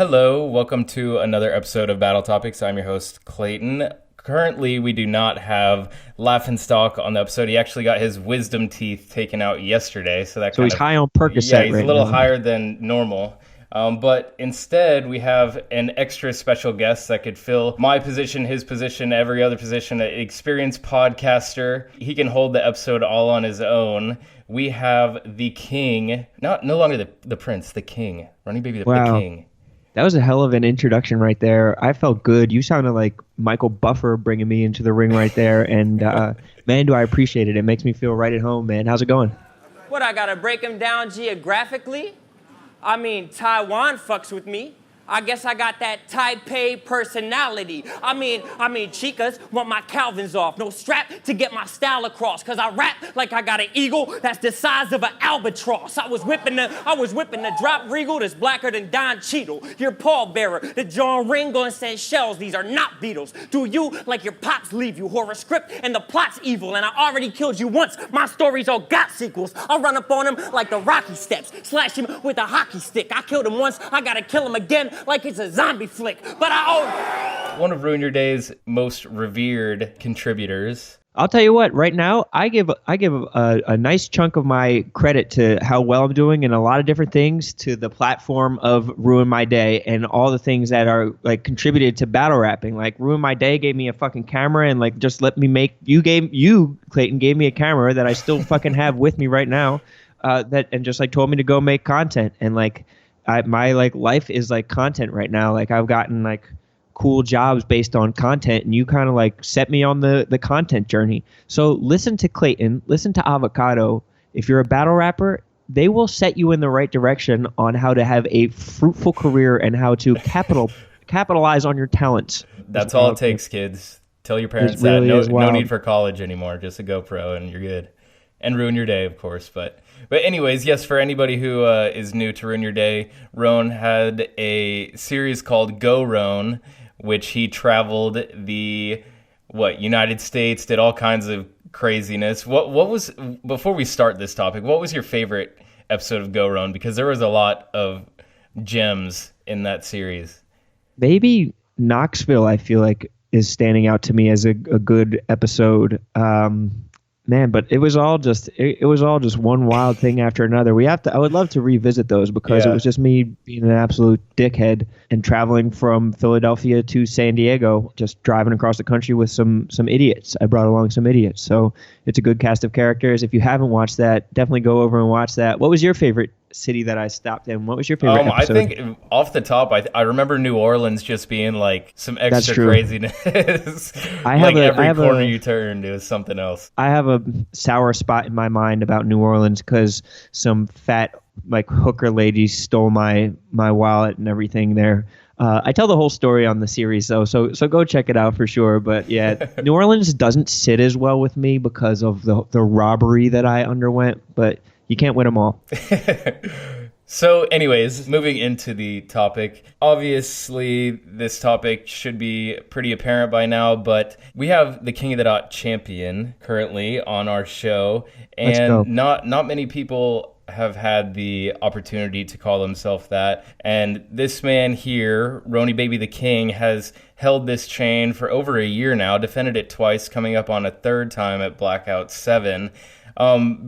Hello, welcome to another episode of Battle Topics. I'm your host, Clayton. Currently, we do not have Laugh Stalk on the episode. He actually got his wisdom teeth taken out yesterday, so He's high on Percocet. Yeah, he's right a little now. higher than normal. But instead, we have an extra special guest that could fill my position, his position, every other position, an experienced podcaster. He can hold the episode all on his own. We have the king, no longer the prince, the king. Rone Baby, the king. That was a hell of an introduction right there. I felt good. You sounded like Michael Buffer bringing me into the ring right there. And man, do I appreciate it. It makes me feel right at home, man. How's it going? What, I gotta break him down geographically? I mean, Taiwan fucks with me. I guess I got that Taipei personality. I mean, chicas want my Calvins off. No strap to get my style across. Cause I rap like I got an eagle that's the size of an albatross. I was whipping the drop regal that's blacker than Don Cheadle. Your pallbearer, the John Ringo and Seychelles. These are not Beatles. Do you like your pops leave you? Horror script and the plot's evil. And I already killed you once. My stories all got sequels. I'll run up on him like the Rocky Steps. Slash him with a hockey stick. I killed him once. I gotta kill him again. Like it's a zombie flick, but One of Ruin Your Day's most revered contributors. I'll tell you what, right now, I give a nice chunk of my credit to how well I'm doing and a lot of different things to the platform of Ruin My Day and all the things that are like contributed to battle rapping. Like Ruin My Day gave me a fucking camera and like just let me make, Clayton gave me a camera that I still fucking have with me right now, and just like told me to go make content and like, my like life is like content right now. Like I've gotten like cool jobs based on content, and you kind of like set me on the content journey. So listen to Clayton, listen to Avocado. If you're a battle rapper, they will set you in the right direction on how to have a fruitful career and how to capitalize on your talents. That's all it takes, kids. Tell your parents that. No need for college anymore. Just a GoPro and you're good. And Ruin Your Day, of course. But anyways, yes, for anybody who is new to Ruin Your Day, Rone had a series called Go Rone, which he traveled the United States, did all kinds of craziness. What was, before we start this topic, what was your favorite episode of Go Rone? Because there was a lot of gems in that series. Maybe Knoxville, I feel like, is standing out to me as a good episode. Man, but it was all just one wild thing after another. I would love to revisit those because It was just me being an absolute dickhead and traveling from Philadelphia to San Diego, just driving across the country with some idiots. I brought along some idiots. So it's a good cast of characters. If you haven't watched that, definitely go over and watch that. What was your favorite city that I stopped in? What was your favorite episode? I think off the top, I remember New Orleans just being like some extra craziness. Every corner you turned, it was something else. I have a sour spot in my mind about New Orleans because some fat like hooker ladies stole my wallet and everything there. I tell the whole story on the series though, so go check it out for sure. But yeah, New Orleans doesn't sit as well with me because of the robbery that I underwent, but you can't win them all. So anyways, moving into the topic, obviously this topic should be pretty apparent by now, but we have the King of the Dot champion currently on our show, and not many people have had the opportunity to call himself that. And this man here, Rone Baby the King, has held this chain for over a year now, defended it twice, coming up on a third time at Blackout 7.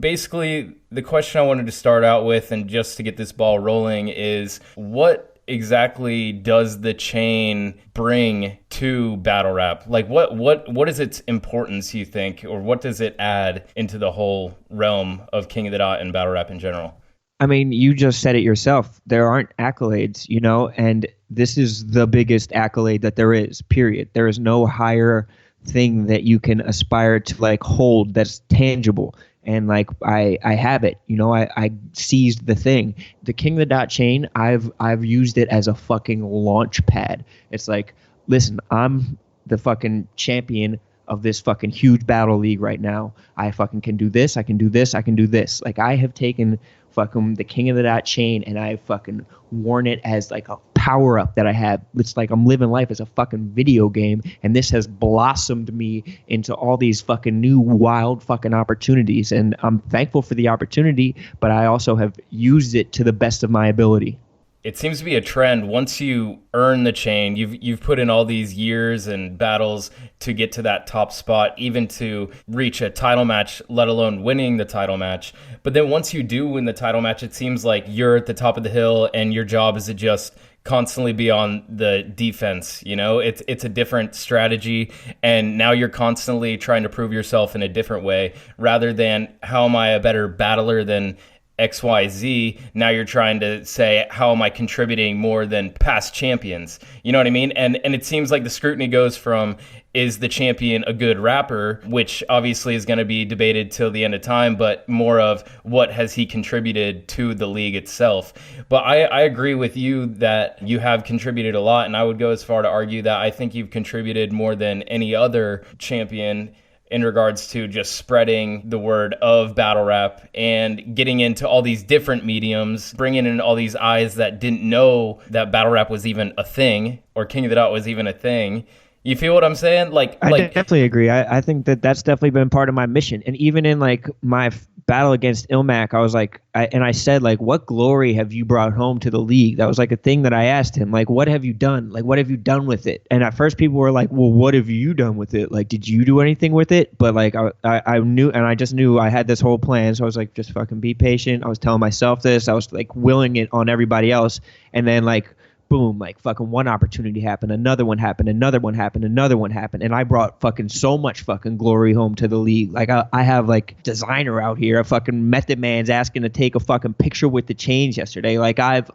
Basically, the question I wanted to start out with, and just to get this ball rolling, is what exactly does the chain bring to battle rap? Like, what is its importance, you think, or what does it add into the whole realm of King of the Dot and battle rap in general? I mean, you just said it yourself. There aren't accolades, and this is the biggest accolade that there is, period. There is no higher thing that you can aspire to like hold that's tangible. And like I have it, I seized the thing. The King of the Dot chain, I've used it as a fucking launch pad. It's like, listen, I'm the fucking champion of this fucking huge battle league right now. I fucking can do this, I can do this, I can do this. Like I have taken fucking the King of the Dot chain and I fucking worn it as like a power up that I have. It's like I'm living life as a fucking video game, and this has blossomed me into all these fucking new wild fucking opportunities, and I'm thankful for the opportunity, but I also have used it to the best of my ability. it seems to be a trend. Once you earn the chain, you've put in all these years and battles to get to that top spot, even to reach a title match, let alone winning the title match. But then once you do win the title match, it seems like you're at the top of the hill and your job is to just constantly be on the defense. You know, it's a different strategy, and now you're constantly trying to prove yourself in a different way rather than how am I a better battler than XYZ. Now you're trying to say, how am I contributing more than past champions? You know what I mean? And it seems like the scrutiny goes from, is the champion a good rapper, which obviously is going to be debated till the end of time, but more of what has he contributed to the league itself. But I agree with you that you have contributed a lot, and I would go as far to argue that I think you've contributed more than any other champion in regards to just spreading the word of battle rap and getting into all these different mediums, bringing in all these eyes that didn't know that battle rap was even a thing or King of the Dot was even a thing. You feel what I'm saying? I definitely agree. I think that's definitely been part of my mission. And even in like my battle against Ilmac, I was like, I said, like, what glory have you brought home to the league? That was like a thing that I asked him, like, what have you done? Like, what have you done with it? And at first people were like, well, what have you done with it? Like, did you do anything with it? But like, I knew, and I just knew I had this whole plan. So I was like, just fucking be patient. I was telling myself this. I was like willing it on everybody else. And then like, boom, like fucking one opportunity happened, another one happened, another one happened, another one happened. And I brought fucking so much fucking glory home to the league. Like I have like designer out here, a fucking Method Man's asking to take a fucking picture with the chains yesterday. Like I've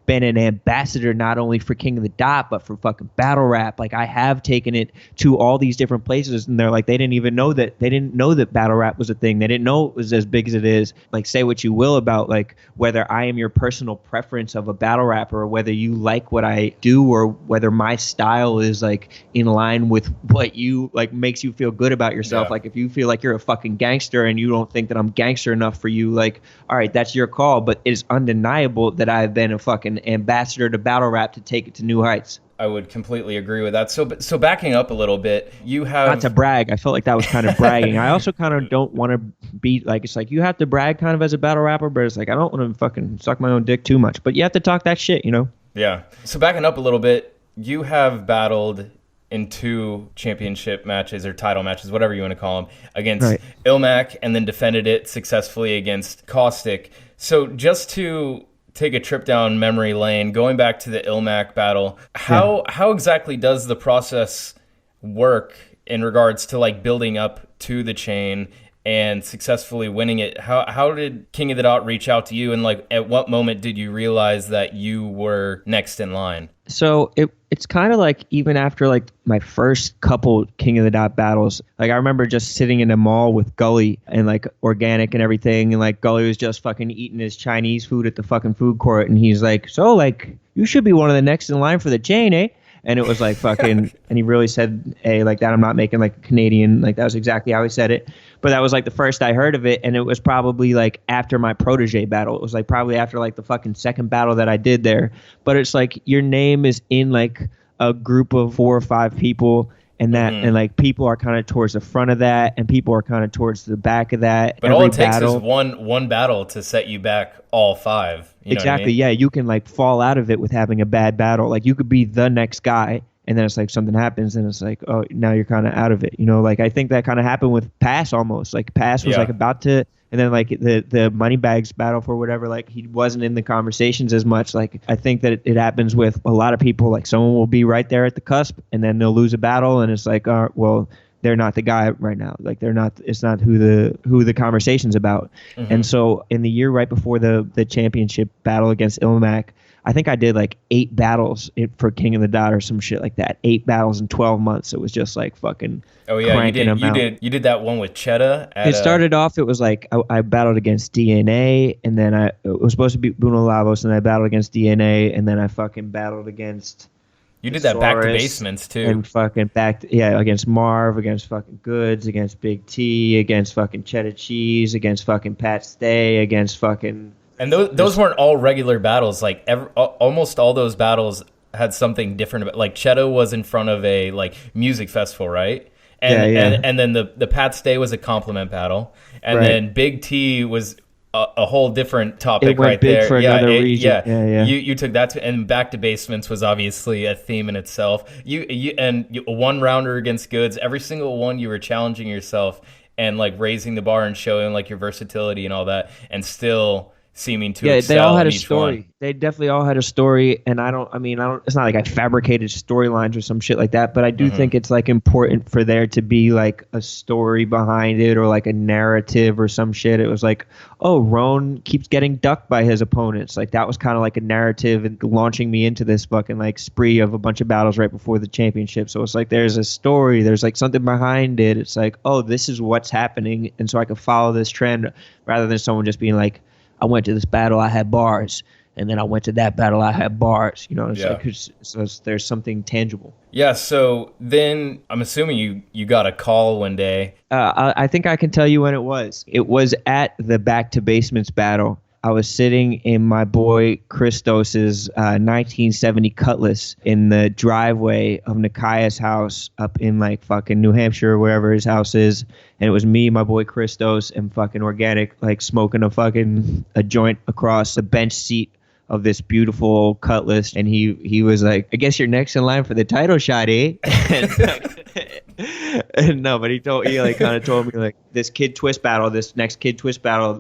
been an ambassador not only for King of the Dot, but for fucking battle rap. Like I have taken it to all these different places, and they're like, they didn't know that battle rap was a thing. They didn't know it was as big as it is. Like, say what you will about like whether I am your personal preference of a battle rapper, or whether you like what I do, or whether my style is like in line with what you like makes you feel good about yourself. Yeah. Like if you feel like you're a fucking gangster and you don't think that I'm gangster enough for you, like, all right, that's your call. But it's undeniable that I've been a fucking ambassador to battle rap to take it to new heights. I would completely agree with that. So backing up a little bit, you have... Not to brag. I felt like that was kind of bragging. I also kind of don't want to be like, it's like you have to brag kind of as a battle rapper, but it's like I don't want to fucking suck my own dick too much. But you have to talk that shit, you know? Yeah. So backing up a little bit, you have battled in 2 championship matches or title matches, whatever you want to call them, against Ilmac, and then defended it successfully against Caustic. So just to take a trip down memory lane, going back to the Ilmac battle, how exactly does the process work in regards to like building up to the chain and successfully winning it? How did King of the Dot reach out to you, and like at what moment did you realize that you were next in line? So it's kind of like even after like my first couple King of the Dot battles, like I remember just sitting in a mall with Gully and like Organic and everything, and like Gully was just fucking eating his Chinese food at the fucking food court, and he's like, so like you should be one of the next in line for the chain, eh? And it was like fucking, and he really said, hey, like that, I'm not making like a Canadian, like that was exactly how he said it. But that was like the first I heard of it, and it was probably like after my Protege battle. It was like probably after like the fucking second battle that I did there. But it's like your name is in like a group of 4 or 5 people, and that and like people are kind of towards the front of that, and people are kind of towards the back of that. But all it takes is one battle to set you back all 5. You know exactly. What I mean? Yeah, you can like fall out of it with having a bad battle. Like you could be the next guy, and then it's like something happens, and it's like, oh, now you're kind of out of it. You know, like I think that kind of happened with Pass almost. Like Pass was like about to, and then like the Moneybags battle for whatever, like he wasn't in the conversations as much. Like I think that it happens with a lot of people. Like someone will be right there at the cusp, and then they'll lose a battle, and it's like, well, they're not the guy right now. Like they're not. It's not who the conversation's about. And so in the year right before the championship battle against Ilmac, I think I did like 8 battles for King of the Dot or some shit like that. 8 battles in 12 months. It was just like fucking. Oh yeah, you did that one with Cheddar. It started off. It was like I battled against DNA, and then it was supposed to be Bruno Lavos, and I battled against DNA, and then I fucking battled against. You did that back to basements too. And fucking against Marv, against fucking Goods, against Big T, against fucking Cheddar Cheese, against fucking Pat Stay, against fucking. And those weren't all regular battles. Like almost all those battles had something different about. Like Cheddar was in front of a like music festival, right? And then the Pat Stay was a compliment battle, and then Big T was a whole different topic It went right big there. for another region. Yeah. Yeah. You took that and back to basements was obviously a theme in itself. You one rounder against goods. Every single one you were challenging yourself and like raising the bar and showing like your versatility and all that, and still seeming to excel they all had in a each story. one. They definitely all had a story, and I don't. It's not like I fabricated storylines or some shit like that, but I do think it's like important for there to be like a story behind it or like a narrative or some shit. It was like, oh, Rone keeps getting ducked by his opponents. Like that was kind of like a narrative and launching me into this fucking like spree of a bunch of battles right before the championship. So it's like there's a story, there's like something behind it. It's like, oh, this is what's happening, and so I can follow this trend rather than someone just being like, I went to this battle, I had bars, and then I went to that battle, I had bars. You know, it's like so there's something tangible. Yeah. So then I'm assuming you got a call one day. I think I can tell you when it was. It was at the Back to Basements battle. I was sitting in my boy Christos's 1970 Cutlass in the driveway of Nikaya's house up in like fucking New Hampshire or wherever his house is. And it was me, my boy Christos, and fucking Organic, like smoking a joint across the bench seat of this beautiful Cutlass. And he was like, I guess you're next in line for the title shot, eh? And no, but he kind of told me like this next Kid Twist battle,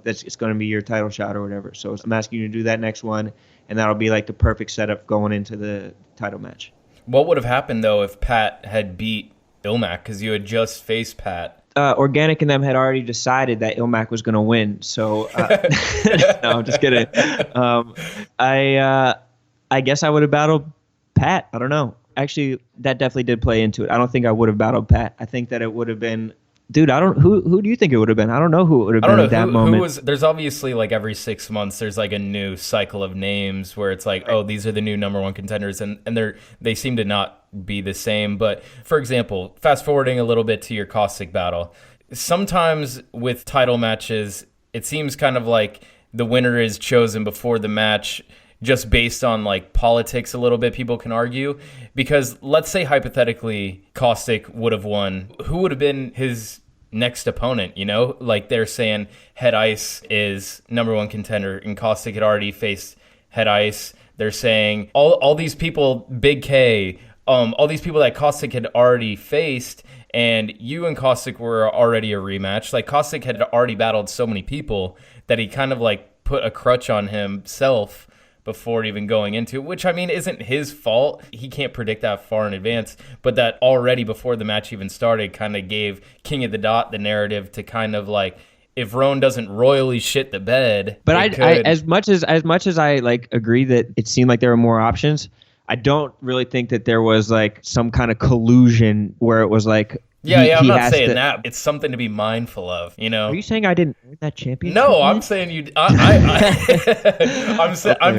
it's going to be your title shot or whatever. So I'm asking you to do that next one, and that'll be like the perfect setup going into the title match. What would have happened though if Pat had beat Ilmac, because you had just faced Pat? Organic and them had already decided that Ilmac was going to win. So no, I'm just kidding. I guess I would have battled Pat. I don't know. Actually, that definitely did play into it. I don't think I would have battled Pat. I think that it would have been, dude. Who do you think it would have been? I don't know who it would have been at that moment. There's obviously like every 6 months there's like a new cycle of names where it's like, oh, these are the new number one contenders, and they seem to not be the same. But for example, fast forwarding a little bit to your Caustic battle, sometimes with title matches, it seems kind of like the winner is chosen before the match, just based on like politics a little bit. People can argue, because let's say hypothetically Caustic would have won, who would have been his next opponent? You know, like they're saying Head Ice is number one contender, and Caustic had already faced Head Ice. They're saying all these people, Big K, all these people that Caustic had already faced, and you and Caustic were already a rematch. Like Caustic had already battled so many people that he kind of like put a crutch on himself before even going into it, which I mean isn't his fault. He can't predict that far in advance, but that already before the match even started kind of gave King of the Dot the narrative to kind of like, if Rone doesn't royally shit the bed. But I as much as I like agree that it seemed like there were more options, I don't really think that there was like some kind of collusion where it was like, I'm not saying that. It's something to be mindful of, you know. Are you saying I didn't earn that championship? No, I'm saying you. I'm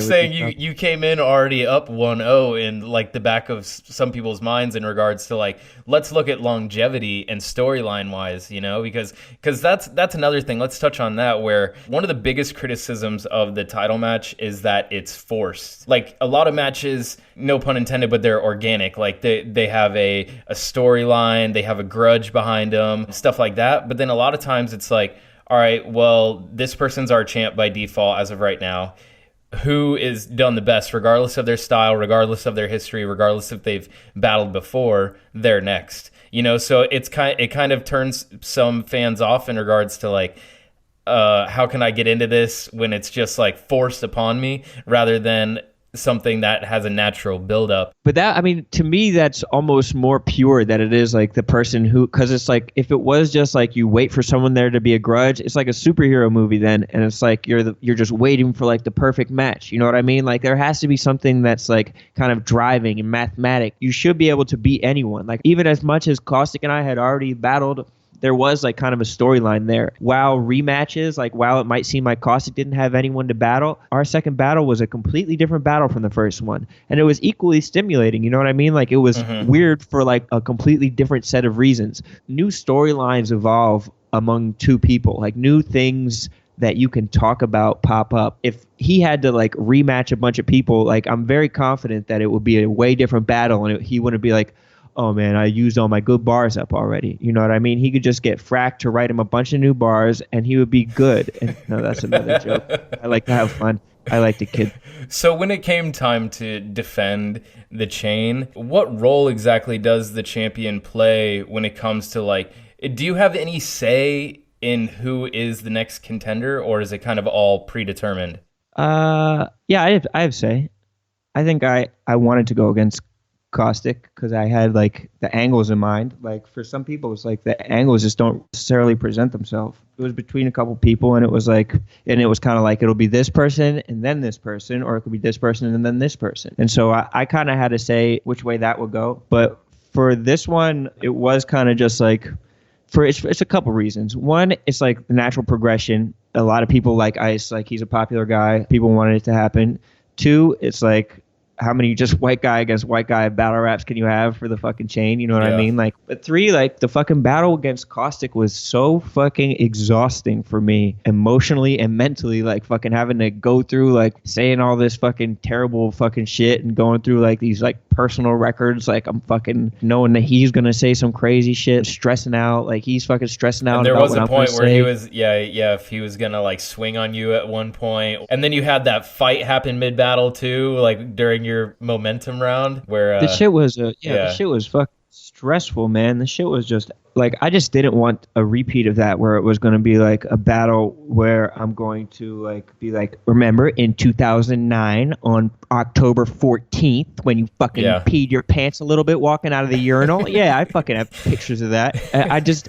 saying you came in already up 1-0 in like the back of some people's minds in regards to like, let's look at longevity and storyline wise, you know, because that's another thing. Let's touch on that, where one of the biggest criticisms of the title match is that it's forced. Like a lot of matches, no pun intended, but they're organic. Like they have a storyline, they have a grudge behind them, stuff like that. But then a lot of times it's like, all right, well, this person's our champ by default as of right now. Who is done the best, regardless of their style, regardless of their history, regardless if they've battled before, they're next. You know, so it kind of turns some fans off in regards to like, how can I get into this when it's just like forced upon me, rather than something that has a natural buildup. But that, I mean, to me, that's almost more pure than it is like the person who, because it's like, if it was just like you wait for someone there to be a grudge, it's like a superhero movie then, and it's like you're just waiting for like the perfect match. You know what I mean? Like there has to be something that's like kind of driving and mathematic. You should be able to beat anyone. Like even as much as Caustic and I had already battled, there was like kind of a storyline there. While rematches, like while it might seem like Caustic didn't have anyone to battle, our second battle was a completely different battle from the first one. And it was equally stimulating, you know what I mean? Like it was weird for like a completely different set of reasons. New storylines evolve among two people, like new things that you can talk about pop up. If he had to like rematch a bunch of people, like I'm very confident that it would be a way different battle, and he wouldn't be like, oh man, I used all my good bars up already. You know what I mean? He could just get Frack to write him a bunch of new bars and he would be good. And no, that's another joke. I like to have fun. I like to kid. So when it came time to defend the chain, what role exactly does the champion play when it comes to like, do you have any say in who is the next contender, or is it kind of all predetermined? Yeah, I have say. I think I wanted to go against Caustic because I had like the angles in mind. Like for some people, it's like the angles just don't necessarily present themselves. It was between a couple people, and it was kind of like it'll be this person and then this person, or it could be this person and then this person. And so I kind of had to say which way that would go. But for this one, it was kind of just like it's a couple reasons. One, it's like the natural progression. A lot of people like Ice, like he's a popular guy. People wanted it to happen. Two, it's like how many just white guy against white guy battle raps can you have for the fucking chain? You know what I mean? Like, but three, like the fucking battle against Caustic was so fucking exhausting for me emotionally and mentally, like fucking having to go through like saying all this fucking terrible fucking shit and going through like these like personal records. Like I'm fucking knowing that he's going to say some crazy shit, stressing out. Like he's fucking stressing out. And there was a point where he was, if he was going to like swing on you at one point. And then you had that fight happen mid-battle too, like during your momentum round where the shit was the shit was fucking stressful, man. The shit was just like I just didn't want a repeat of that where it was going to be like a battle where I'm going to like be like, remember in 2009 on October 14th when you fucking peed your pants a little bit walking out of the urinal? Yeah, I fucking have pictures of that.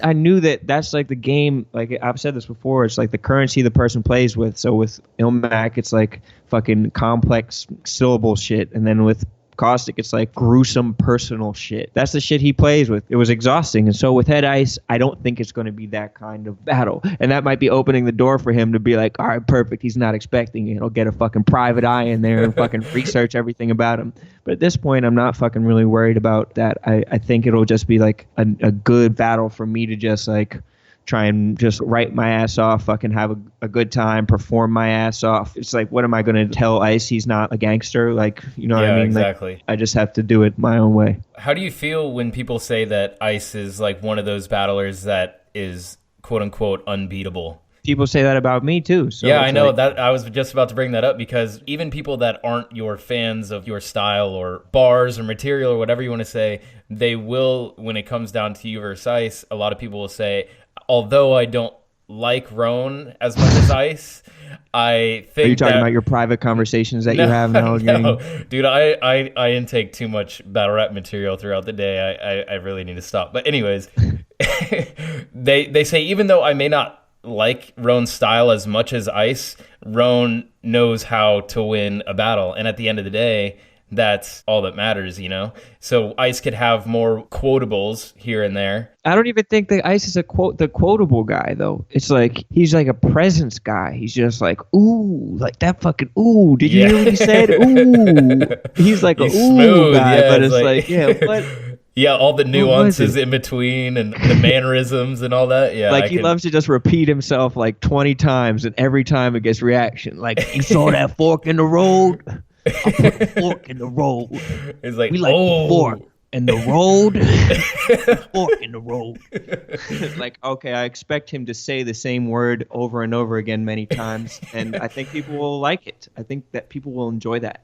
I knew that that's like the game. Like I've said this before, it's like the currency the person plays with. So with Ilmac, it's like fucking complex syllable shit, and then with Caustic, it's like gruesome personal shit. That's the shit he plays with. It was exhausting. And so with Head Ice, I don't think it's going to be that kind of battle. And that might be opening the door for him to be like, all right, perfect. He's not expecting it. He'll get a fucking private eye in there and fucking research everything about him. But at this point, I'm not fucking really worried about that. I think it'll just be like a good battle for me to just like try and just write my ass off, fucking have a good time, perform my ass off. It's like, what am I going to tell Ice he's not a gangster? Like, you know what I mean? Exactly. Like, I just have to do it my own way. How do you feel when people say that Ice is like one of those battlers that is quote unquote unbeatable? People say that about me too. So yeah, I know that. I was just about to bring that up because even people that aren't your fans of your style or bars or material or whatever you want to say, they will, when it comes down to you versus Ice, a lot of people will say, although I don't like Rone as much as Ice, I think. Are you talking about your private conversations that you have now? No, dude, I intake too much battle rap material throughout the day. I really need to stop. But anyways, they say even though I may not like Rone's style as much as Ice, Rone knows how to win a battle. And at the end of the day, that's all that matters, you know? So Ice could have more quotables here and there. I don't even think that Ice is the quotable guy, though. It's like, he's like a presence guy. He's just like, ooh, like that fucking, ooh, did you hear what he said? Ooh. He's like a ooh smooth, guy, but it's like yeah, what? Yeah, all the nuances in between and the mannerisms and all that. Yeah, like he loves to just repeat himself like 20 times, and every time it gets reaction. Like, you saw that fork in the road? I put a fork in the road. It's like, we like the fork in the road. Fork in the road. It's like, okay, I expect him to say the same word over and over again many times, and I think people will like it. I think that people will enjoy that.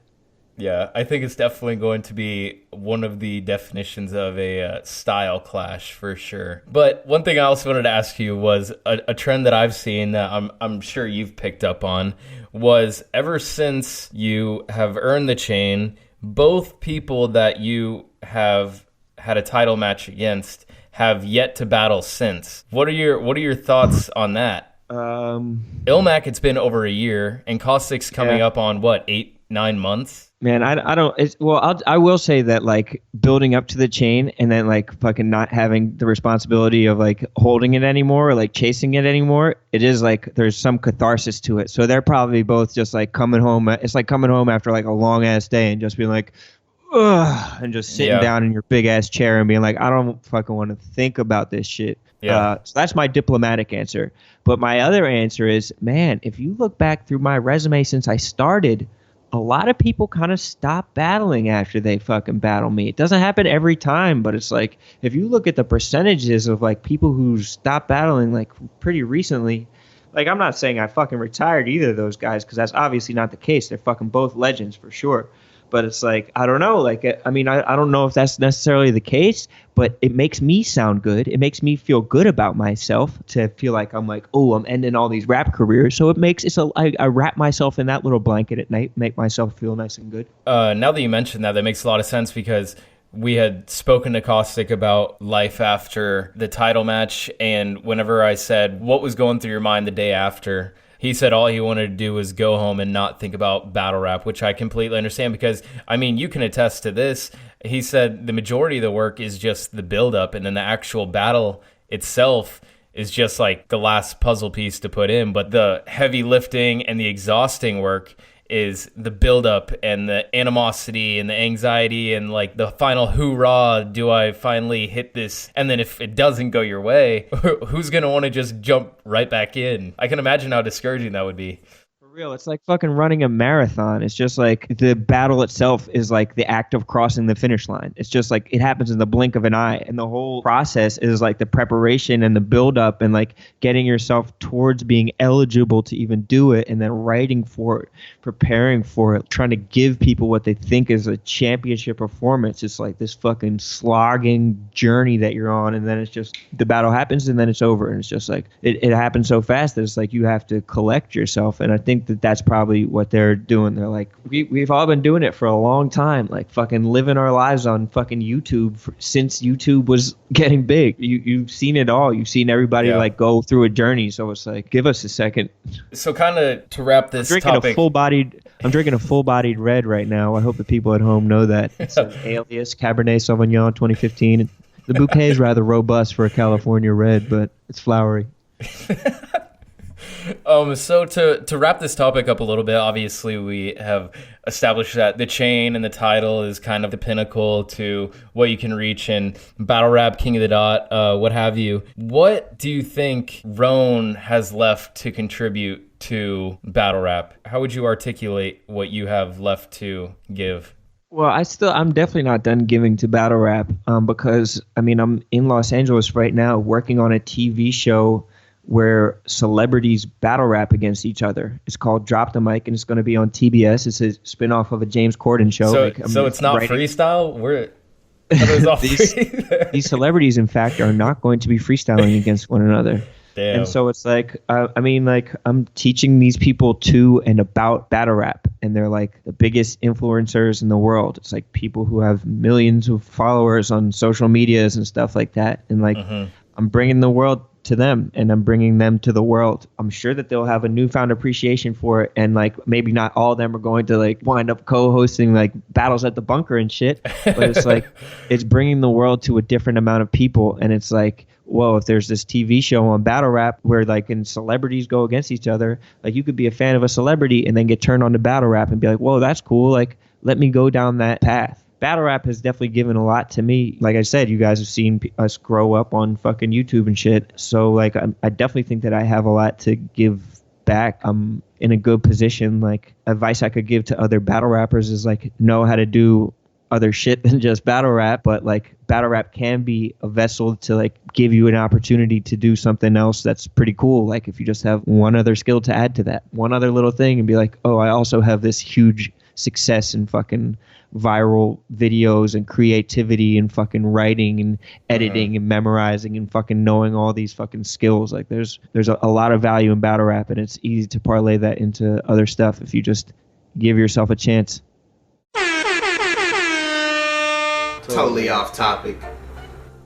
Yeah, I think it's definitely going to be one of the definitions of a style clash for sure. But one thing I also wanted to ask you was a trend that I've seen that I'm sure you've picked up on was ever since you have earned the chain, both people that you have had a title match against have yet to battle since. What are your thoughts on that? Ilmac, it's been over a year, and Caustic's coming up on what, 8-9 months? Man, I don't. I will say that like building up to the chain and then like fucking not having the responsibility of like holding it anymore or like chasing it anymore. It is like there's some catharsis to it. So they're probably both just like coming home. It's like coming home after like a long ass day and just being like, ugh, and just sitting down in your big ass chair and being like, I don't fucking want to think about this shit. So that's my diplomatic answer. But my other answer is, man, if you look back through my resume since I started, a lot of people kind of stop battling after they fucking battle me. It doesn't happen every time, but it's like, if you look at the percentages of like people who stop battling like pretty recently, like I'm not saying I fucking retired either of those guys, because that's obviously not the case. They're fucking both legends for sure. But it's like, I don't know. Like, I mean, I don't know if that's necessarily the case, but it makes me sound good. It makes me feel good about myself to feel like I'm like, oh, I'm ending all these rap careers. So I wrap myself in that little blanket at night, make myself feel nice and good. Now that you mentioned that, that makes a lot of sense, because we had spoken to Caustic about life after the title match. And whenever I said, what was going through your mind the day after, he said all he wanted to do was go home and not think about battle rap, which I completely understand, because, I mean, you can attest to this. He said the majority of the work is just the buildup, and then the actual battle itself is just like the last puzzle piece to put in. But the heavy lifting and the exhausting work is the buildup and the animosity and the anxiety and like the final hoorah, do I finally hit this? And then if it doesn't go your way, who's going to want to just jump right back in? I can imagine how discouraging that would be. For real, it's like fucking running a marathon. It's just like the battle itself is like the act of crossing the finish line. It's just like it happens in the blink of an eye, and the whole process is like the preparation and the build up and like getting yourself towards being eligible to even do it, and then writing for it, preparing for it, trying to give people what they think is a championship performance. It's like this fucking slogging journey that you're on, and then it's just the battle happens and then it's over, and it's just like it happens so fast that it's like you have to collect yourself. And I think that's probably what they're doing. They're like, we've all been doing it for a long time, like fucking living our lives on fucking YouTube since YouTube was getting big. You've seen it all. You've seen everybody like go through a journey. So it's like, give us a second. So kind of to wrap this topic. I'm drinking a full-bodied red right now. I hope the people at home know that. It's an Alias Cabernet Sauvignon 2015. The bouquet is rather robust for a California red, but it's flowery. So to wrap this topic up a little bit, obviously we have established that the chain and the title is kind of the pinnacle to what you can reach in battle rap, King of the Dot, what have you. What do you think Rone has left to contribute to battle rap? How would you articulate what you have left to give? Well, I'm definitely not done giving to battle rap, because I mean, I'm in Los Angeles right now working on a TV show where celebrities battle rap against each other. It's called Drop the Mic, and it's going to be on TBS. It's a spinoff of a James Corden show. So it's not freestyle? These celebrities, in fact, are not going to be freestyling against one another. Damn. And so it's like, I'm teaching these people to and about battle rap, and they're like the biggest influencers in the world. It's like people who have millions of followers on social medias and stuff like that. And like, I'm bringing the world to them, and I'm bringing them to the world. I'm sure that they'll have a newfound appreciation for it, and like maybe not all of them are going to like wind up co-hosting like battles at the bunker and shit, but it's like it's bringing the world to a different amount of people. And it's like, whoa, if there's this TV show on battle rap where like and celebrities go against each other, like you could be a fan of a celebrity and then get turned on to battle rap and be like, whoa, that's cool, like let me go down that path. Battle rap has definitely given a lot to me. Like I said, you guys have seen us grow up on fucking YouTube and shit. So like I definitely think that I have a lot to give back. I'm in a good position. Like advice I could give to other battle rappers is like know how to do other shit than just battle rap, but like battle rap can be a vessel to like give you an opportunity to do something else that's pretty cool. Like if you just have one other skill to add to that, one other little thing, and be like, oh, I also have this huge success in fucking viral videos and creativity and fucking writing and editing and memorizing and fucking knowing all these fucking skills. Like there's a lot of value in battle rap, and it's easy to parlay that into other stuff if you just give yourself a chance. Totally off topic.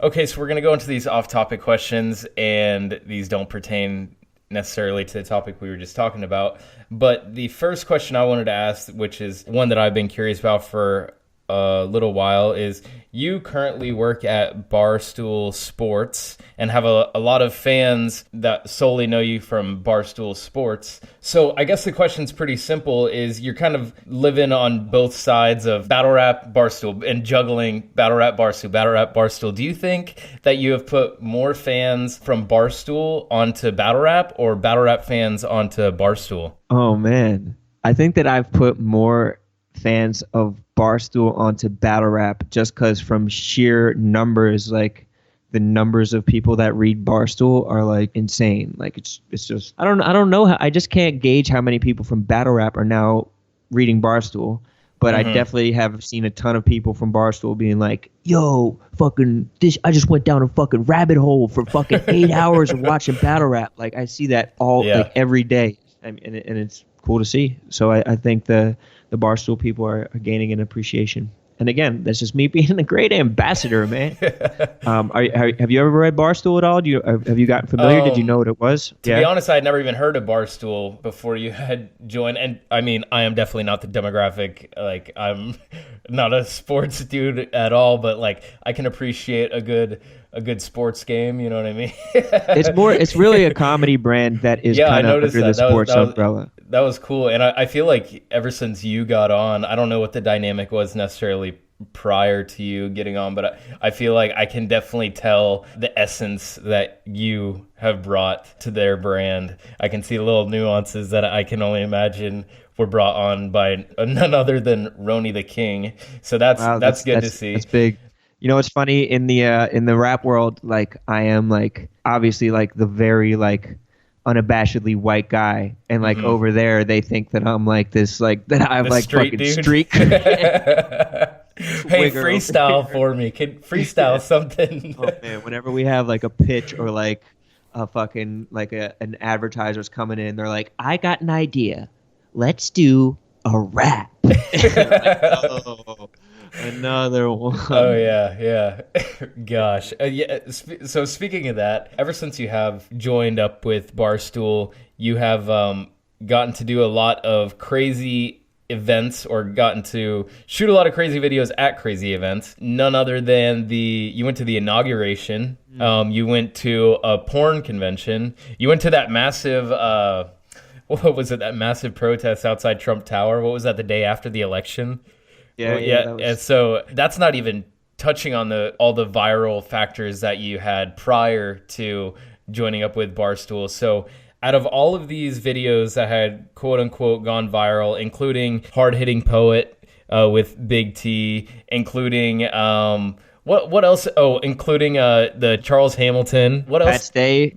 Okay, so we're going to go into these off-topic questions, and these don't pertain necessarily to the topic we were just talking about. But the first question I wanted to ask, which is one that I've been curious about for a little while, is you currently work at Barstool Sports and have a lot of fans that solely know you from Barstool Sports. So I guess the question's pretty simple, is you're kind of living on both sides of battle rap Barstool and juggling battle rap Barstool. Do you think that you have put more fans from Barstool onto battle rap or battle rap fans onto Barstool? Oh man, I think that I've put more fans of Barstool onto battle rap just because from sheer numbers, like the numbers of people that read Barstool are like insane. Like it's just I don't know how I just can't gauge how many people from battle rap are now reading Barstool. But I definitely have seen a ton of people from Barstool being like, yo, fucking this I just went down a fucking rabbit hole for fucking 8 hours of watching battle rap. Like I see that like every day. I mean, and it's cool to see. So I think the Barstool people are gaining an appreciation. And again, that's just me being a great ambassador, man. Have you ever read Barstool at all? Have you gotten familiar? Did you know what it was? To be honest, I had never even heard of Barstool before you had joined. And I mean, I am definitely not the demographic. Like, I'm not a sports dude at all. But like, I can appreciate a good sports game. You know what I mean? It's really a comedy brand that is kind of under the sports umbrella. That was cool. And I feel like ever since you got on, I don't know what the dynamic was necessarily prior to you getting on, but I feel like I can definitely tell the essence that you have brought to their brand. I can see little nuances that I can only imagine were brought on by none other than Rone the King. So that's good to see. That's big. You know, it's funny in the rap world, like I am like obviously like the very like unabashedly white guy, and like over there they think that I'm like this, like that I have like fucking dude. Streak. Hey, freestyle for me. Can freestyle something? Oh man, whenever we have like a pitch or like a fucking like an advertiser's coming in, they're like, I got an idea. Let's do a rap. Like, oh, another one. Oh yeah. Gosh. So speaking of that, ever since you have joined up with Barstool, you have gotten to do a lot of crazy events, or gotten to shoot a lot of crazy videos at crazy events. None other than you went to the inauguration. You went to a porn convention. You went to that massive what was it? That massive protest outside Trump Tower. What was that? The day after the election. Yeah. And so that's not even touching on all the viral factors that you had prior to joining up with Barstool. So out of all of these videos that had quote unquote gone viral, including Hard Hitting Poet with Big T, including what else? Oh, including the Charles Hamilton. What else?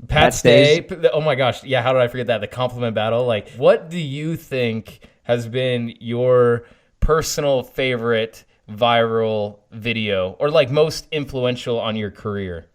Pat Stay. Oh my gosh. Yeah, how did I forget that? The compliment battle. Like, what do you think has been your personal favorite viral video, or like most influential on your career?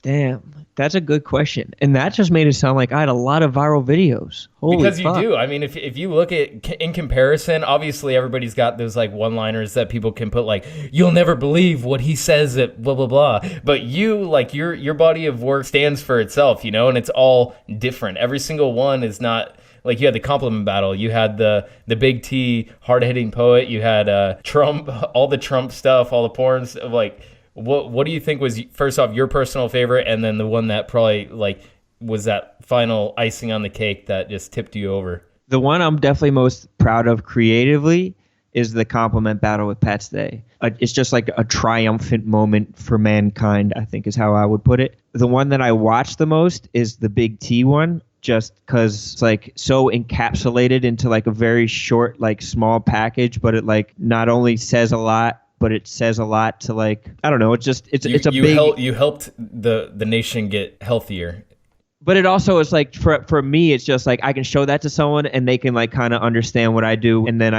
Damn, that's a good question. And that just made it sound like I had a lot of viral videos. Holy because fuck. You do. I mean, if you look at in comparison, obviously everybody's got those like one-liners that people can put like, you'll never believe what he says at blah, blah, blah. But you, like your body of work stands for itself, you know, and it's all different. Every single one is not... Like, you had the compliment battle, you had the Big T hard-hitting poet, you had Trump, all the Trump stuff, all the porns. Like, what do you think was, first off, your personal favorite, and then the one that probably like was that final icing on the cake that just tipped you over? The one I'm definitely most proud of creatively is the compliment battle with Pat Stay. It's just like a triumphant moment for mankind, I think is how I would put it. The one that I watched the most is the Big T one, just because it's like so encapsulated into like a very short, like small package, but it like not only says a lot, but it says a lot to like, I don't know, it's a big... You helped the nation get healthier. But it also is like, for me, it's just like I can show that to someone and they can like kind of understand what I do, and then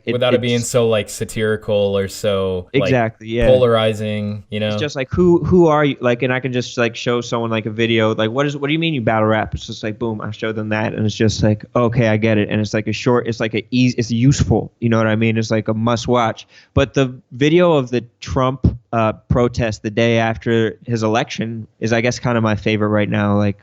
without it being so like satirical or so exactly, like, polarizing, you know. It's just like who are you, like, and I can just like show someone like a video like what do you mean you battle rap? It's just like boom, I show them that, and it's just like okay, I get it, and it's like it's useful, you know what I mean? It's like a must watch. But the video of the Trump protest the day after his election is, I guess, kind of my favorite right now. Like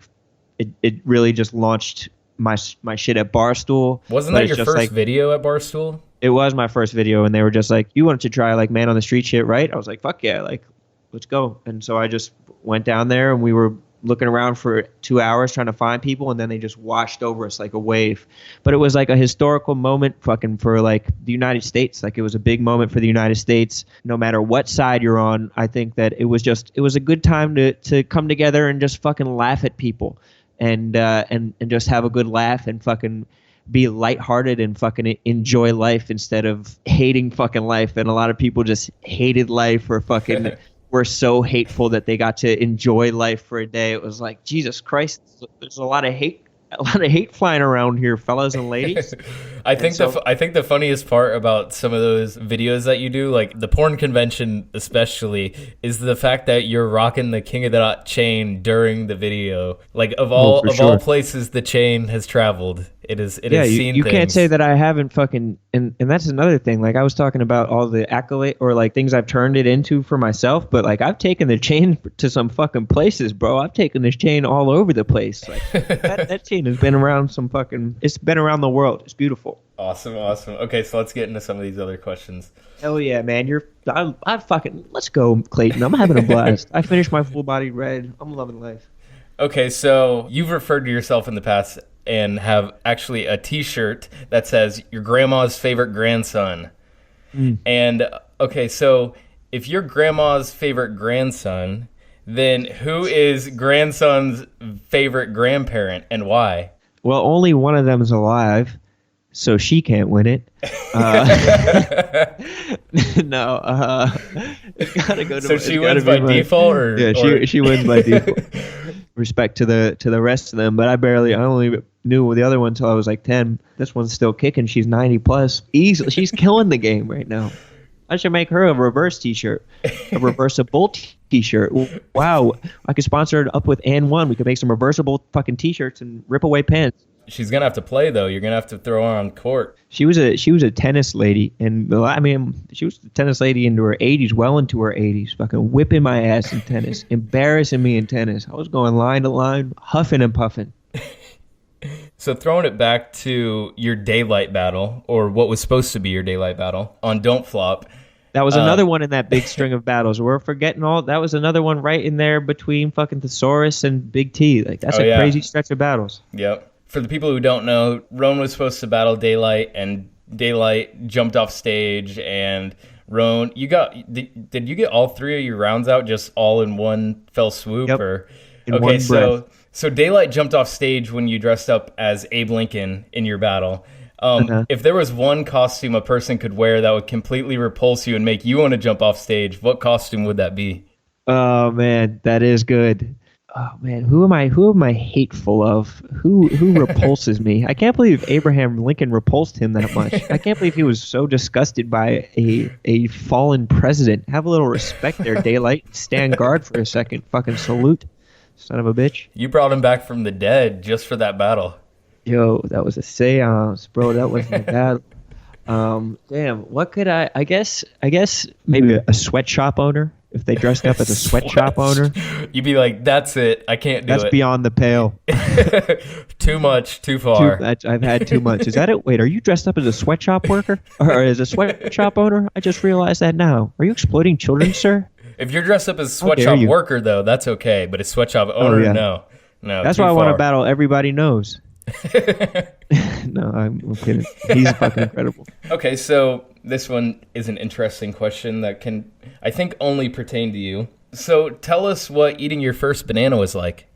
it really just launched my shit at Barstool. Wasn't that your first video at Barstool? It was my first video, and they were just like, you wanted to try like man on the street shit, right? I was like, fuck yeah, like let's go. And so I just went down there, and we were looking around for 2 hours trying to find people, and then they just washed over us like a wave. But it was like a historical moment fucking for like the United States. Like it was a big moment for the United States. No matter what side you're on, I think that it was a good time to come together and just fucking laugh at people and just have a good laugh and fucking be lighthearted and fucking enjoy life instead of hating fucking life. And a lot of people just hated life or fucking were so hateful that they got to enjoy life for a day. It was like, Jesus Christ, there's a lot of hate flying around here, fellas and ladies. I think the funniest part about some of those videos that you do, like the porn convention especially, is the fact that you're rocking the King of the Dot chain during the video. Like of all places the chain has traveled, it has seen you things. Can't say that I haven't fucking and that's another thing. Like I was talking about all the accolade or like things I've turned it into for myself, but like I've taken the chain to some fucking places, bro. I've taken this chain all over the place. Like that chain has been around it's been around the world. It's beautiful. Awesome. Okay, so let's get into some of these other questions. Hell yeah, man. Let's go, Clayton. I'm having a blast. I finished my full body red. I'm loving life. Okay, so you've referred to yourself in the past and have actually a t-shirt that says your grandma's favorite grandson. And okay, so if you're grandma's favorite grandson, then who is grandson's favorite grandparent and why? Well, only one of them is alive, so she can't win it. Gotta go to. So she wins by default, or yeah, she wins by default. Respect to the rest of them, but I only knew the other one until I was like 10. This one's still kicking. She's 90 plus. Easily, she's killing the game right now. I should make her a reverse t-shirt, a reversible t-shirt. Wow, I could sponsor it up with And One. We could make some reversible fucking t-shirts and rip away pants. She's gonna have to play though. You're gonna have to throw her on court. She was a tennis lady, and I mean, she was a tennis lady into her 80s, well into her 80s, fucking whipping my ass in tennis, embarrassing me in tennis. I was going line to line, huffing and puffing. So throwing it back to your daylight battle, or what was supposed to be your daylight battle on Don't Flop. That was another one in that big string of battles. We're forgetting that was another one right in there between fucking Thesaurus and Big T. Like that's a crazy stretch of battles. Yep. For the people who don't know, Rone was supposed to battle Daylight, and Daylight jumped off stage, and Rone, did you get all three of your rounds out just all in one fell swoop? Yep. Or in one breath. So Daylight jumped off stage when you dressed up as Abe Lincoln in your battle. If there was one costume a person could wear that would completely repulse you and make you want to jump off stage, what costume would that be? Oh man, that is good. Oh man, who am I hateful of? Who repulses me? I can't believe Abraham Lincoln repulsed him that much. I can't believe he was so disgusted by a fallen president. Have a little respect there, Daylight. Stand guard for a second. Fucking salute, son of a bitch. You brought him back from the dead just for that battle. Yo, that was a seance, bro. That wasn't a battle. Damn, what could I guess maybe a sweatshop owner. If they dressed up as a sweatshop owner, you'd be like, "That's it. I can't do it. That's beyond the pale. Too much. Too far. I've had too much. Is that it? Wait, are you dressed up as a sweatshop worker or as a sweatshop owner? I just realized that now. Are you exploiting children, sir? If you're dressed up as a sweatshop worker, though, that's okay. But a sweatshop owner, no. That's why I want to battle Everybody Knows. No, I'm kidding. He's fucking incredible. Okay, so this one is an interesting question that can, I think, only pertain to you. So tell us what eating your first banana was like.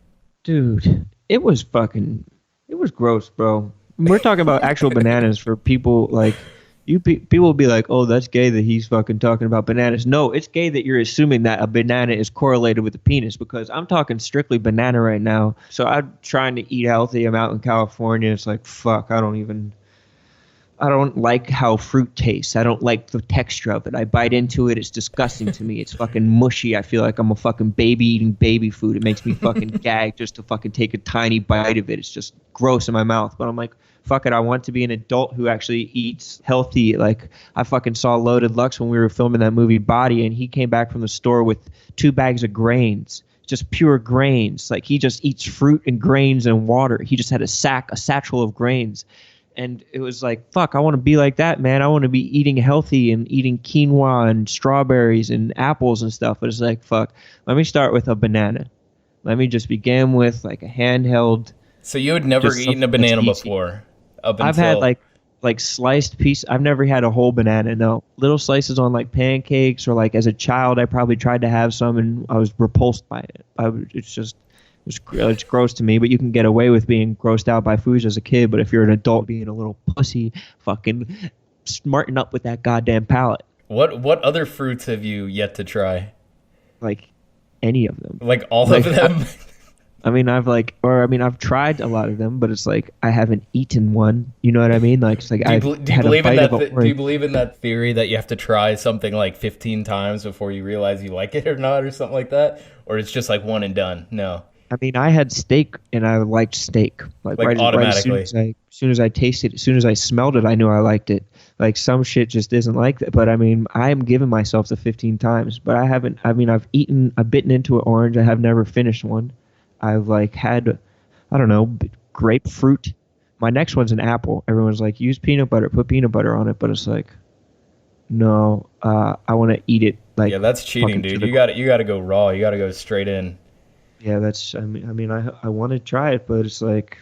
Dude, it was gross, bro. We're talking about actual bananas for people like people will be like, oh, that's gay that he's fucking talking about bananas. No, it's gay that you're assuming that a banana is correlated with a penis, because I'm talking strictly banana right now. So I'm trying to eat healthy. I'm out in California. It's like, fuck, I don't like how fruit tastes. I don't like the texture of it. I bite into it. It's disgusting to me. It's fucking mushy. I feel like I'm a fucking baby eating baby food. It makes me fucking gag just to fucking take a tiny bite of it. It's just gross in my mouth. But I'm like, fuck it, I want to be an adult who actually eats healthy. Like, I fucking saw Loaded Lux when we were filming that movie Body, and he came back from the store with 2 bags of grains, just pure grains. Like, he just eats fruit and grains and water. He just had a satchel of grains. And it was like, fuck, I want to be like that, man. I want to be eating healthy and eating quinoa and strawberries and apples and stuff. But it's like, fuck, let me start with a banana. Let me just begin with like a handheld. So you had never eaten a banana before? I've had like sliced piece. I've never had a whole banana. No, little slices on like pancakes, or like as a child, I probably tried to have some and I was repulsed by it. It's just It's gross to me, but you can get away with being grossed out by foods as a kid. But if you're an adult being a little pussy, fucking smarten up with that goddamn palate. What other fruits have you yet to try? Like any of them. Like all of them? I've tried a lot of them, but it's like I haven't eaten one. You know what I mean? Like it's like do you believe in that? Do you believe in that theory that you have to try something like 15 times before you realize you like it or not, or something like that, or it's just like one and done? No. I mean, I had steak and I liked steak. Like automatically. As soon as I tasted it, as soon as I smelled it, I knew I liked it. Like some shit just isn't like that. But I mean, I am giving myself the 15 times. But I haven't. I mean, I've bitten into an orange. I have never finished one. I've like had, I don't know, grapefruit. My next one's an apple. Everyone's like, use peanut butter, put peanut butter on it. But it's like, no, I want to eat it. Like, yeah, that's cheating, dude. You got to go raw. You got to go straight in. Yeah, I want to try it, but it's like,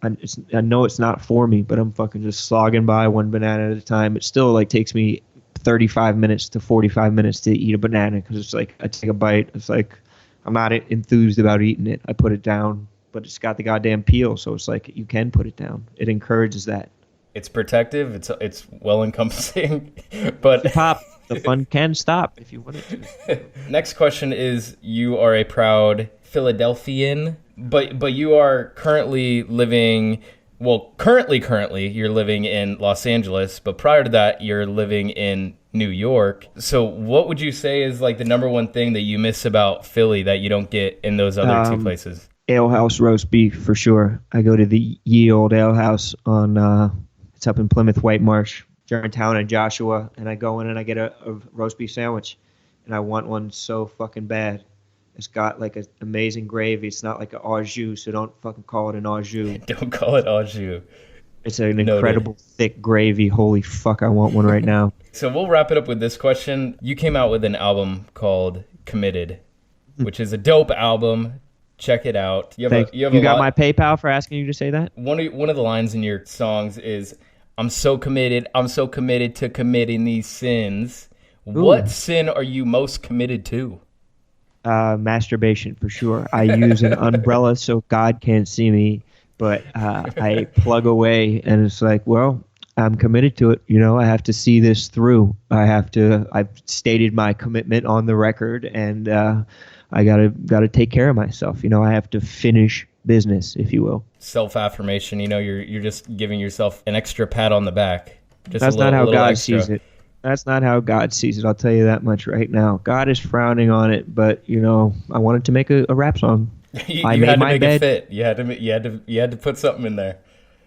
I know it's not for me, but I'm fucking just slogging by one banana at a time. It still like takes me 35 minutes to 45 minutes to eat a banana because it's like I take a bite. It's like I'm not enthused about eating it. I put it down, but it's got the goddamn peel, so it's like you can put it down. It encourages that. It's protective. It's well encompassing, but the fun can stop if you wanted to. Next question is: you are a proud Philadelphian, but you are currently living. Well, currently, you're living in Los Angeles, but prior to that, you're living in New York. So what would you say is like the number one thing that you miss about Philly that you don't get in those other two places? Ale House roast beef for sure. I go to the Ye Old Ale House on, it's up in Plymouth White Marsh, Germantown and Joshua, and I go in and I get a roast beef sandwich, and I want one so fucking bad. It's got like an amazing gravy. It's not like an au jus, so don't fucking call it an au jus. Don't call it au jus. It's an incredible thick gravy. Holy fuck, I want one right now. So we'll wrap it up with this question. You came out with an album called Committed, which is a dope album. Check it out. You got my PayPal for asking you to say that? One of the lines in your songs is, I'm so committed to committing these sins. Ooh. What sin are you most committed to? Masturbation, for sure. I use an umbrella so God can't see me, but I plug away, and it's like, well, I'm committed to it. You know, I have to see this through. I've stated my commitment on the record, and I gotta take care of myself. You know, I have to finish business, if you will. Self-affirmation. You know, you're just giving yourself an extra pat on the back. That's not how God sees it. That's not how God sees it. I'll tell you that much right now. God is frowning on it, but you know, I wanted to make a rap song. you had to make it fit. You had to put something in there.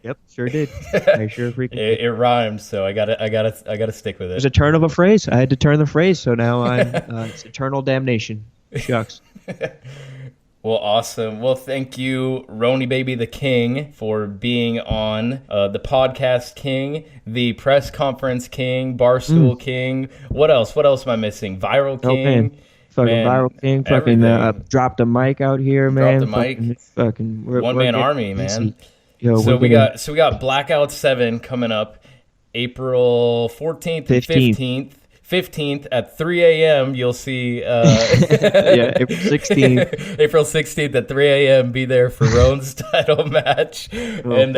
Yep, sure did. I sure freaking did. It rhymes, so I gotta stick with it. There's a turn of a phrase. I had to turn the phrase, so now I'm it's eternal damnation. Shucks. Well, awesome. Well, thank you, Rone Baby the King, for being on the podcast King, the press conference King, Barstool King. What else? What else am I missing? Viral King. Viral King. Fucking dropped a mic out here, man. Dropped the mic. Fucking one-man army, man. Yo, so we got Blackout 7 coming up April 14th and 15th at 3 a.m. You'll see April 16th. April 16th at 3 a.m. Be there for Rone's title match and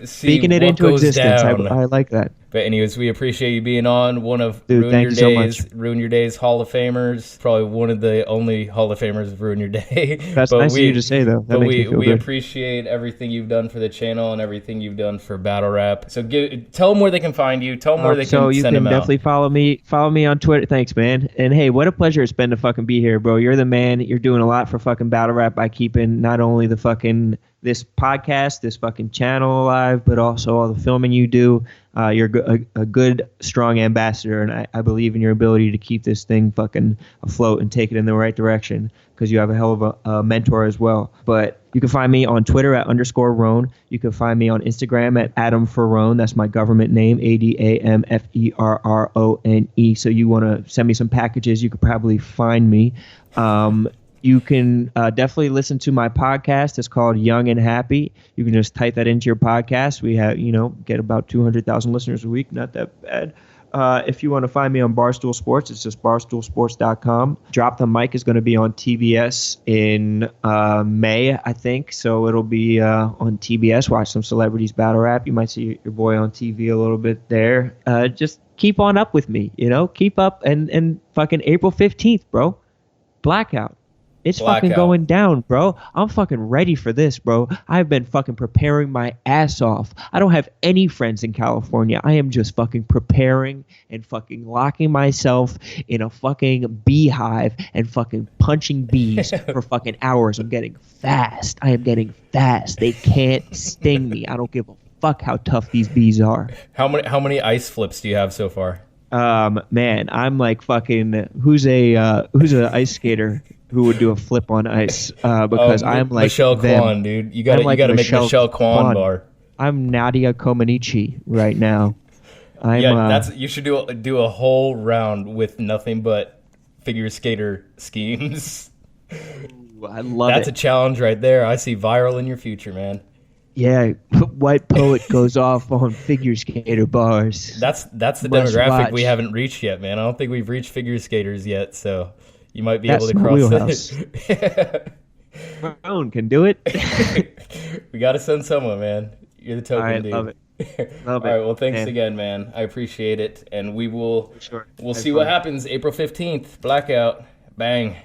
see speaking it what into goes existence. down. I like that. But anyways, we appreciate you being on. One of Ruin Your Days Hall of Famers. Probably one of the only Hall of Famers of Ruin Your Day. That's nice of you to say, though. But we appreciate everything you've done for the channel and everything you've done for Battle Rap. So tell them where they can find you. Tell them where they can send them out. So you can definitely follow me on Twitter. Thanks, man. And hey, what a pleasure it's been to fucking be here, bro. You're the man. You're doing a lot for fucking Battle Rap by keeping not only the fucking this podcast, this fucking channel alive, but also all the filming you do. You're a good, strong ambassador, and I believe in your ability to keep this thing fucking afloat and take it in the right direction because you have a hell of a mentor as well. But you can find me on Twitter at _Rone. You can find me on Instagram at Adam for Rone. That's my government name, ADAMFERRONE. So you want to send me some packages, you could probably find me. You can definitely listen to my podcast. It's called Young and Happy. You can just type that into your podcast. We have, get about 200,000 listeners a week. Not that bad. If you want to find me on Barstool Sports, it's just barstoolsports.com. Drop the Mic is going to be on TBS in May, I think. So it'll be on TBS. Watch some celebrities battle rap. You might see your boy on TV a little bit there. Just keep on up with me, keep up. And fucking April 15th, bro. Blackout. It's fucking going down, bro. I'm fucking ready for this, bro. I've been fucking preparing my ass off. I don't have any friends in California. I am just fucking preparing and fucking locking myself in a fucking beehive and fucking punching bees for fucking hours. I'm getting fast. I am getting fast. They can't sting me. I don't give a fuck how tough these bees are. How many ice flips do you have so far? Man, I'm like fucking who's a ice skater who would do a flip on ice? Because I'm like Michelle them. Kwan, dude. You gotta make Michelle Kwan bar. I'm Nadia Comaneci right now. You should do a whole round with nothing but figure skater schemes. I love That's it. a challenge right there. I see viral in your future, man. Yeah, white poet goes off on figure skater bars. That's the Must demographic watch. we haven't reached yet, man. I don't think we've reached figure skaters yet, so you might be That's able to my cross wheelhouse. it. Rone can do it. We got to send someone, man. You're the token All right, dude. love it. Love All it. right, well, thanks man. again, man. I appreciate it, and we'll Sure. we'll Have see what fun. happens April 15th. Blackout. Bang.